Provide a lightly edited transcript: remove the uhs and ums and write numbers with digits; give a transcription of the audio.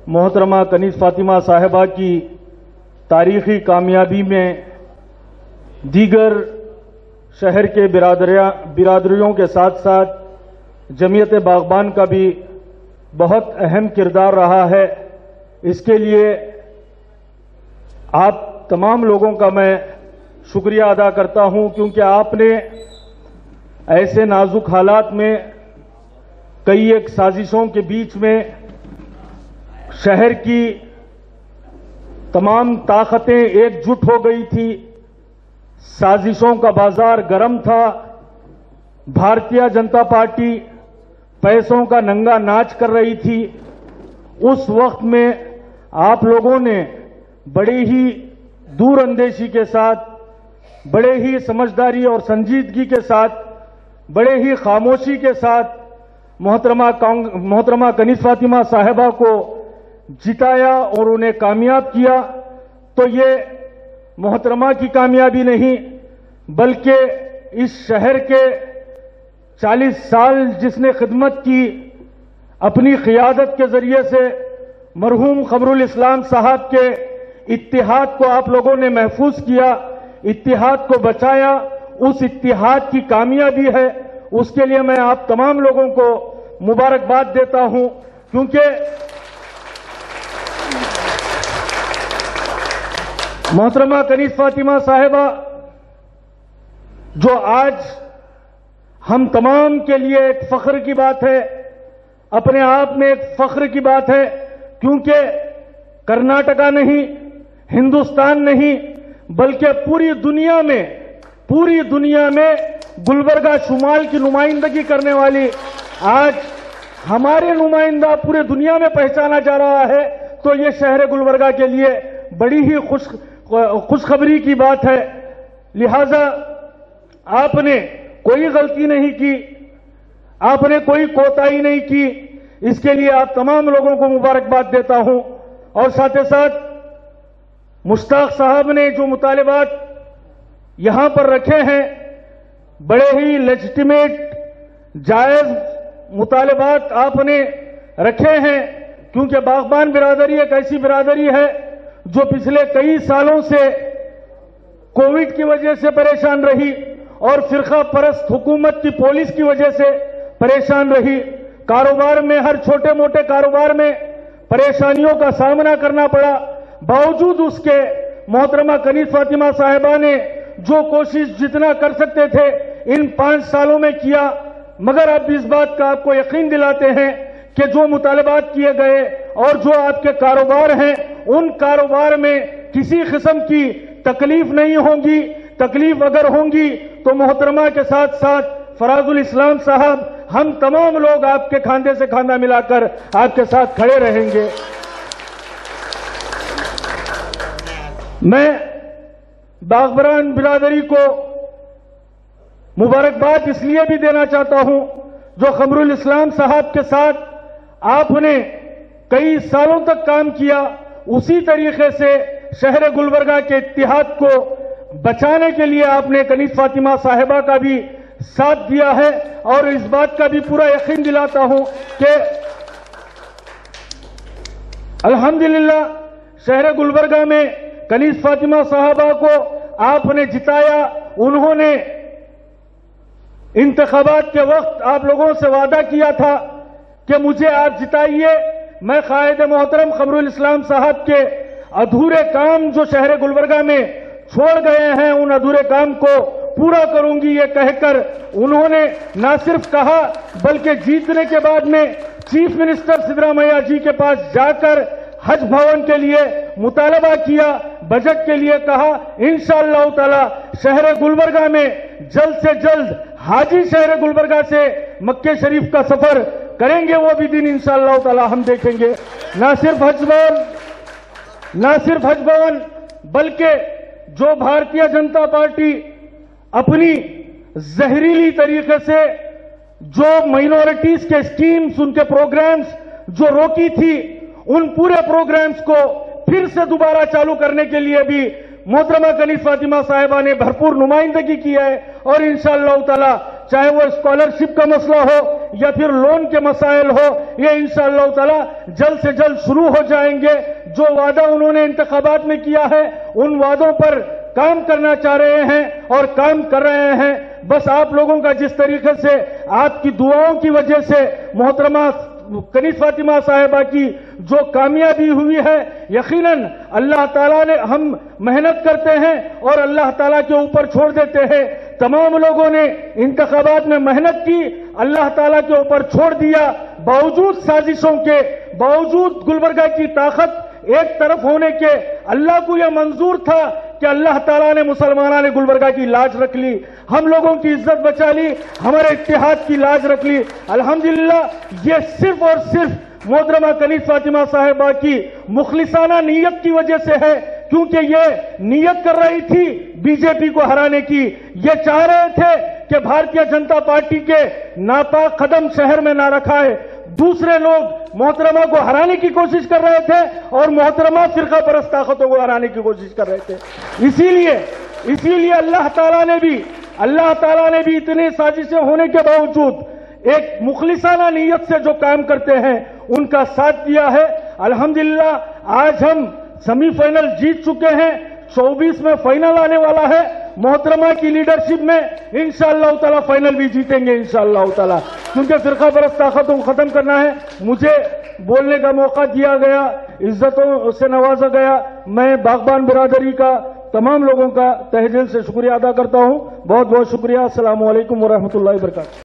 محترمہ کنیز فاطمہ صاحبہ کی تاریخی کامیابی میں دیگر شہر کے برادریوں کے ساتھ ساتھ جمعیت باغبان کا بھی بہت اہم کردار رہا ہے. اس کے لیے آپ تمام لوگوں کا میں شکریہ ادا کرتا ہوں، کیونکہ آپ نے ایسے نازک حالات میں کئی ایک سازشوں کے بیچ میں شہر کی تمام طاقتیں ایک جٹ ہو گئی تھی. سازشوں کا بازار گرم تھا. بھارتیہ جنتا پارٹی پیسوں کا ننگا ناچ کر رہی تھی. اس وقت میں آپ لوگوں نے بڑی ہی دور اندیشی کے ساتھ، بڑے ہی سمجھداری اور سنجیدگی کے ساتھ، بڑے ہی خاموشی کے ساتھ محترمہ کنیز فاطمہ صاحبہ کو جتایا اور انہیں کامیاب کیا. تو یہ محترمہ کی کامیابی نہیں، بلکہ اس شہر کے 40 سال جس نے خدمت کی، اپنی قیادت کے ذریعے سے مرحوم قمر الاسلام صاحب کے اتحاد کو آپ لوگوں نے محفوظ کیا، اتحاد کو بچایا. اس اتحاد کی کامیابی ہے. اس کے لیے میں آپ تمام لوگوں کو مبارکباد دیتا ہوں، کیونکہ محترمہ کنیز فاطمہ صاحبہ جو آج ہم تمام کے لیے ایک فخر کی بات ہے، اپنے آپ میں ایک فخر کی بات ہے، کیونکہ کرناٹکا نہیں، ہندوستان نہیں، بلکہ پوری دنیا میں گلبرگہ شمال کی نمائندگی کرنے والی آج ہمارے نمائندہ پورے دنیا میں پہچانا جا رہا ہے. تو یہ شہر گلبرگہ کے لیے بڑی ہی خوشخبری کی بات ہے. لہذا آپ نے کوئی غلطی نہیں کی، آپ نے کوئی کوتاہی نہیں کی. اس کے لیے آپ تمام لوگوں کو مبارکباد دیتا ہوں. اور ساتھ ہی ساتھ مشتاق صاحب نے جو مطالبات یہاں پر رکھے ہیں، بڑے ہی لیجٹیمیٹ جائز مطالبات آپ نے رکھے ہیں، کیونکہ باغبان برادری ایک ایسی برادری ہے جو پچھلے کئی سالوں سے کووڈ کی وجہ سے پریشان رہی اور فرقہ پرست حکومت کی پالیسی کی وجہ سے پریشان رہی. کاروبار میں، ہر چھوٹے موٹے کاروبار میں پریشانیوں کا سامنا کرنا پڑا. باوجود اس کے محترمہ کنیز فاطمہ صاحبہ نے جو کوشش جتنا کر سکتے تھے ان 5 سالوں میں کیا. مگر اب اس بات کا آپ کو یقین دلاتے ہیں کہ جو مطالبات کیے گئے اور جو آپ کے کاروبار ہیں، ان کاروبار میں کسی قسم کی تکلیف نہیں ہوں گی. تکلیف اگر ہوں گی تو محترمہ کے ساتھ ساتھ فراز الاسلام صاحب، ہم تمام لوگ آپ کے کاندھے سے کاندھا ملا کر آپ کے ساتھ کھڑے رہیں گے. میں باغبان برادری کو مبارکباد اس لیے بھی دینا چاہتا ہوں جو قمر الاسلام صاحب کے ساتھ آپ نے کئی سالوں تک کام کیا. اسی طریقے سے شہر گلبرگہ کے اتحاد کو بچانے کے لیے آپ نے کنیز فاطمہ صاحبہ کا بھی ساتھ دیا ہے. اور اس بات کا بھی پورا یقین دلاتا ہوں کہ الحمدللہ شہر گلبرگہ میں کنیز فاطمہ صاحبہ کو آپ نے جتایا. انہوں نے انتخابات کے وقت آپ لوگوں سے وعدہ کیا تھا کہ مجھے آپ جتائیے، میں قائد محترم قمر الاسلام صاحب کے ادھورے کام جو شہر گلبرگہ میں چھوڑ گئے ہیں ان ادھورے کام کو پورا کروں گی. یہ کہہ کر انہوں نے نہ صرف کہا بلکہ جیتنے کے بعد میں چیف منسٹر سدرامیہ جی کے پاس جا کر حج بھون کے لیے مطالبہ کیا، بجٹ کے لیے کہا. انشاءاللہ تعالی شہر گلبرگہ میں جلد سے جلد حاجی شہر گلبرگہ سے مکہ شریف کا سفر کریں گے. وہ بھی دن انشاءاللہ تعالی ہم دیکھیں گے. نہ صرف حج بھون بلکہ جو بھارتیہ جنتا پارٹی اپنی زہریلی طریقے سے جو مائنورٹیز کے سکیمز، ان کے پروگرامز جو روکی تھی، ان پورے پروگرامز کو پھر سے دوبارہ چالو کرنے کے لیے بھی محترمہ کنیز فاطمہ صاحبہ نے بھرپور نمائندگی کی ہے. اور انشاءاللہ تعالی چاہے وہ اسکالرشپ کا مسئلہ ہو، یا پھر لون کے مسائل ہو، یہ انشاءاللہ تعالی جلد سے جلد شروع ہو جائیں گے۔ جو وعدہ انہوں نے انتخابات میں کیا ہے ان وعدوں پر کام کرنا چاہ رہے ہیں اور کام کر رہے ہیں۔ بس آپ لوگوں کا جس طریقے سے آپ کی دعاؤں کی وجہ سے محترمہ کنیز فاطمہ صاحبہ کی جو کامیابی ہوئی ہے، یقیناً اللہ تعالیٰ نے، ہم محنت کرتے ہیں اور اللہ تعالیٰ کے اوپر چھوڑ دیتے ہیں۔ تمام لوگوں نے انتخابات میں محنت کی، اللہ تعالیٰ کے اوپر چھوڑ دیا، باوجود سازشوں کے، باوجود گلبرگہ کی طاقت ایک طرف ہونے کے اللہ کو یہ منظور تھا کہ اللہ تعالیٰ نے مسلمانوں نے گلبرگہ کی لاج رکھ لی، ہم لوگوں کی عزت بچا لی، ہمارے اتحاد کی لاج رکھ لی۔ الحمدللہ یہ صرف اور صرف محترمہ کنیز فاطمہ صاحبہ کی مخلصانہ نیت کی وجہ سے ہے، کیونکہ یہ نیت کر رہی تھی بی جے پی کو ہرانے کی، یہ چاہ رہے تھے کہ بھارتیہ جنتا پارٹی کے ناپاک قدم شہر میں نہ رکھائے۔ دوسرے لوگ محترمہ کو ہرانے کی کوشش کر رہے تھے اور محترمہ فرقہ پرست طاقتوں کو ہرانے کی کوشش کر رہے تھے۔ اسی لیے اللہ تعالیٰ نے بھی اتنی سازشیں ہونے کے باوجود ایک مخلصانہ نیت سے جو کام کرتے ہیں ان کا ساتھ دیا ہے۔ الحمدللہ آج ہم سیمی فائنل جیت چکے ہیں، 24 میں فائنل آنے والا ہے۔ محترمہ کی لیڈرشپ میں انشاءاللہ تعالی فائنل بھی جیتیں گے انشاءاللہ تعالی، کیونکہ فرقہ پرست طاقتوں کو ختم کرنا ہے۔ مجھے بولنے کا موقع دیا گیا، عزتوں سے نوازا گیا، میں باغبان برادری کا تمام لوگوں کا تہہ دل سے شکریہ ادا کرتا ہوں۔ بہت بہت شکریہ۔ السلام علیکم ورحمۃ اللہ وبرکاتہ۔